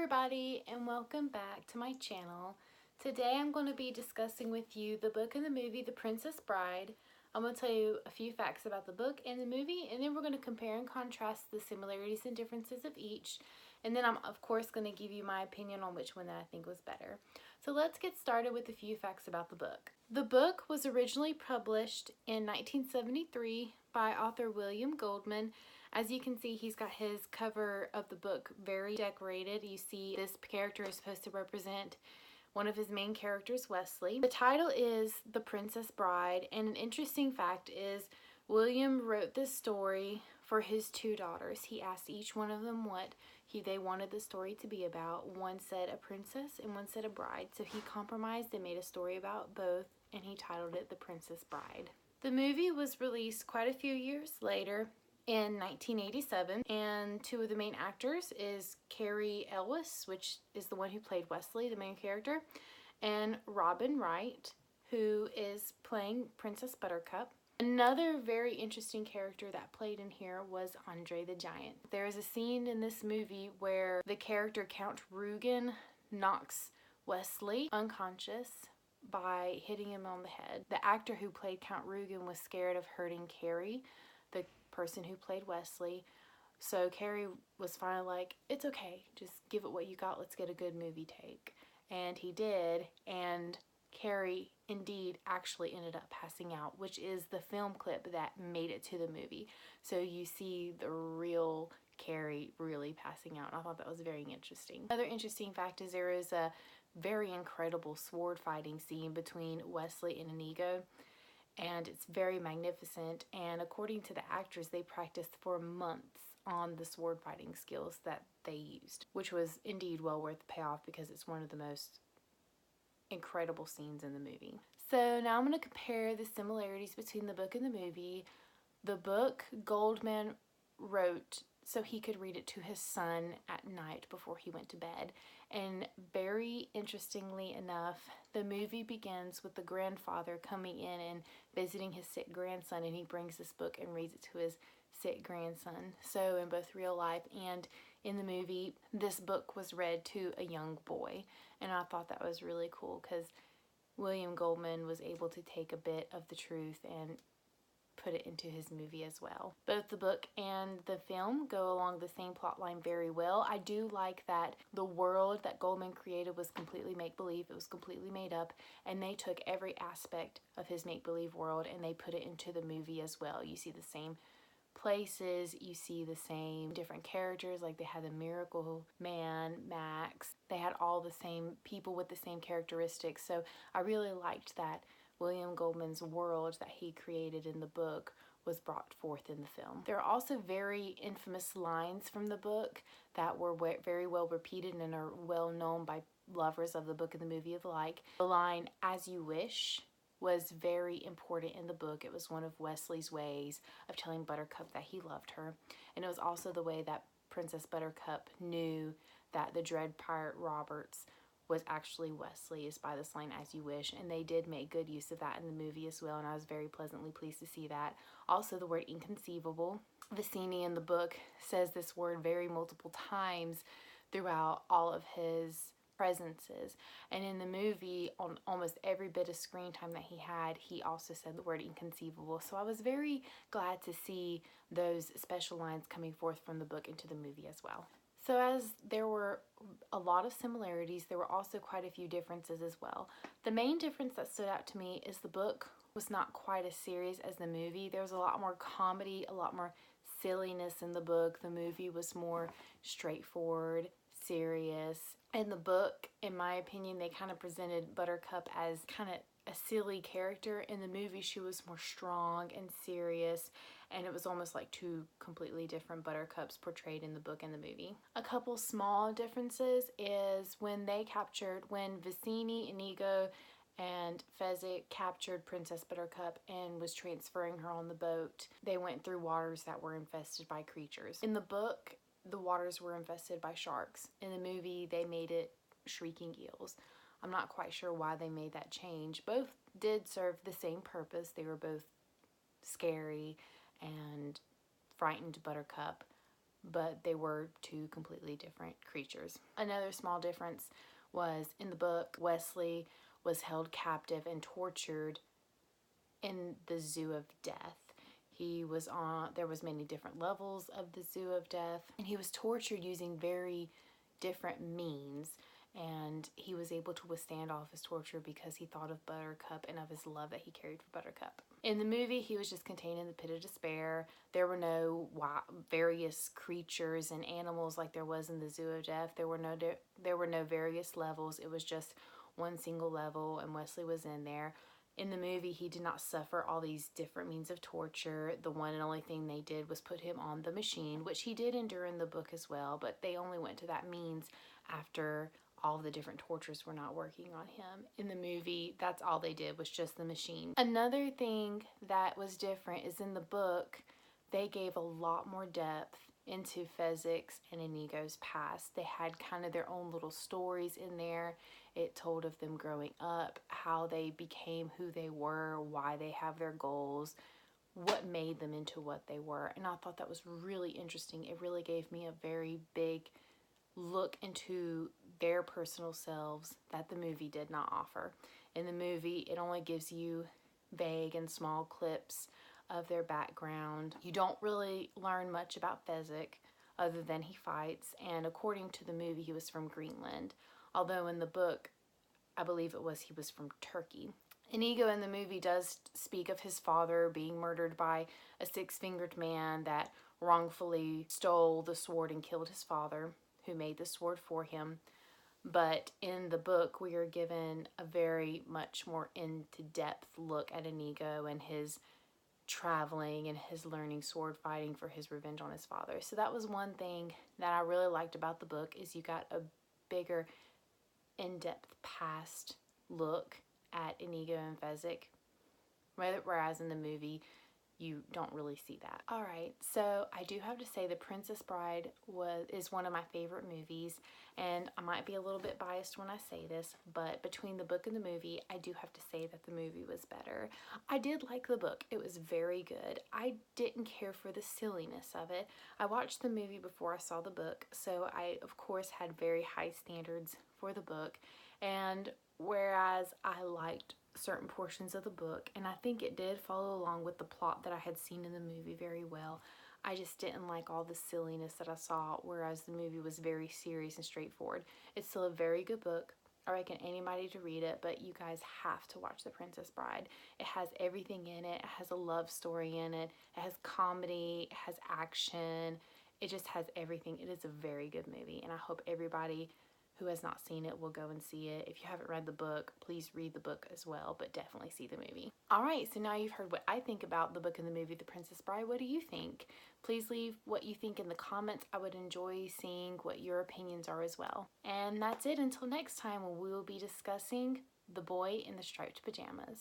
everybody, and welcome back to my channel. Today I'm going to be discussing with you the book and the movie The Princess Bride. I'm going to tell you a few facts about the book and the movie, and then we're going to compare and contrast the similarities and differences of each. And then I'm of course going to give you my opinion on which one that I think was better. So let's get started with a few facts about the book. The book was originally published in 1973 by author William Goldman. As you can see, he's got his cover of the book very decorated. You see this character is supposed to represent one of his main characters, Wesley. The title is The Princess Bride, and an interesting fact is William wrote this story for his two daughters. He asked each one of them what they wanted the story to be about. One said a princess and one said a bride. So he compromised and made a story about both, and he titled it The Princess Bride. The movie was released quite a few years later in 1987, and two of the main actors is Cary Elwes, which is the one who played Wesley, the main character, and Robin Wright, who is playing Princess Buttercup. Another very interesting character that played in here was Andre the Giant. There is a scene in this movie where the character Count Rugen knocks Wesley unconscious by hitting him on the head. The actor who played Count Rugen was scared of hurting Cary, the person who played Wesley. So Cary was finally like, it's okay, just give it what you got, let's get a good movie take. And he did, and Cary indeed actually ended up passing out, which is the film clip that made it to the movie. So you see the real Cary really passing out, and I thought that was very interesting. Another interesting fact is there is a very incredible sword fighting scene between Wesley and Inigo, and it's very magnificent, and according to the actors, they practiced for months on the sword fighting skills that they used, which was indeed well worth the payoff because it's one of the most incredible scenes in the movie. So now I'm going to compare the similarities between the book and the movie. The book Goldman wrote so he could read it to his son at night before he went to bed. And very interestingly enough, the movie begins with the grandfather coming in and visiting his sick grandson, and he brings this book and reads it to his sick grandson. So in both real life and in the movie, this book was read to a young boy, and I thought that was really cool because William Goldman was able to take a bit of the truth and put it into his movie as well. Both the book and the film go along the same plot line very well. I do like that the world that Goldman created was completely make-believe. It was completely made up, and they took every aspect of his make-believe world and they put it into the movie as well. You see the same places, you see the same different characters, like they had the Miracle Man, Max. They had all the same people with the same characteristics. So I really liked that William Goldman's world that he created in the book was brought forth in the film. There are also very infamous lines from the book that were very well repeated and are well known by lovers of the book and the movie alike. The line, "as you wish," was very important in the book. It was one of Wesley's ways of telling Buttercup that he loved her. And it was also the way that Princess Buttercup knew that the Dread Pirate Roberts was actually Wesley, is by this line, "as you wish," and they did make good use of that in the movie as well, and I was very pleasantly pleased to see that. Also, the word inconceivable. Vizzini in the book says this word very multiple times throughout all of his presences, and in the movie, on almost every bit of screen time that he also said the word inconceivable. So I was very glad to see those special lines coming forth from the book into the movie as well. So as there were a lot of similarities, there were also quite a few differences as well. The main difference that stood out to me is the book was not quite as serious as the movie. There was a lot more comedy, a lot more silliness in the book. The movie was more straightforward, serious. In the book, in my opinion, they kind of presented Buttercup as kind of a silly character. In the movie, she was more strong and serious, and it was almost like two completely different Buttercups portrayed in the book and the movie. A couple small differences is when Vizzini, Inigo, and Fezzik captured Princess Buttercup and was transferring her on the boat, they went through waters that were infested by creatures. In the book, the waters were infested by sharks. In the movie, they made it shrieking eels. I'm not quite sure why they made that change. Both did serve the same purpose. They were both scary and frightened Buttercup, but they were two completely different creatures. Another small difference was in the book, Wesley was held captive and tortured in the Zoo of Death. There was many different levels of the Zoo of Death, and he was tortured using very different means, and he was able to withstand all of his torture because he thought of Buttercup and of his love that he carried for Buttercup. In the movie, he was just contained in the pit of despair. There were no various creatures and animals like there was in the Zoo of Death. There were no various levels. It was just one single level, and Wesley was in there. In the movie, he did not suffer all these different means of torture. The one and only thing they did was put him on the machine, which he did endure in the book as well, but they only went to that means after all the different tortures were not working on him. In the movie, that's all they did was just the machine. Another thing that was different is in the book, they gave a lot more depth into Fezzik's and Inigo's past. They had kind of their own little stories in there. It told of them growing up, how they became who they were, why they have their goals, what made them into what they were. And I thought that was really interesting. It really gave me a very big look into their personal selves that the movie did not offer. In the movie, it only gives you vague and small clips of their background. You don't really learn much about Fezzik other than he fights, and according to the movie, he was from Greenland, although in the book, I believe he was from Turkey. Inigo in the movie does speak of his father being murdered by a six-fingered man that wrongfully stole the sword and killed his father, who made the sword for him. But in the book, we are given a very much more into-depth look at Inigo and his traveling and his learning sword fighting for his revenge on his father. So that was one thing that I really liked about the book, is you got a bigger in-depth past look at Inigo and Fezzik, whereas in the movie you don't really see that. Alright, so I do have to say The Princess Bride is one of my favorite movies, and I might be a little bit biased when I say this, but between the book and the movie, I do have to say that the movie was better. I did like the book. It was very good. I didn't care for the silliness of it. I watched the movie before I saw the book, so I, of course, had very high standards for the book, and whereas I liked certain portions of the book, and I think it did follow along with the plot that I had seen in the movie very well, I just didn't like all the silliness that I saw, whereas the movie was very serious and straightforward. It's still a very good book. I reckon anybody to read it, but you guys have to watch The Princess Bride. It has everything in it. It has a love story in it. It has comedy. It has action. It just has everything. It is a very good movie, and I hope everybody who has not seen it will go and see it. If you haven't read the book, please read the book as well, but definitely see the movie. Alright, so now you've heard what I think about the book and the movie The Princess Bride. What do you think? Please leave what you think in the comments. I would enjoy seeing what your opinions are as well. And that's it until next time, when we will be discussing The Boy in the Striped Pajamas.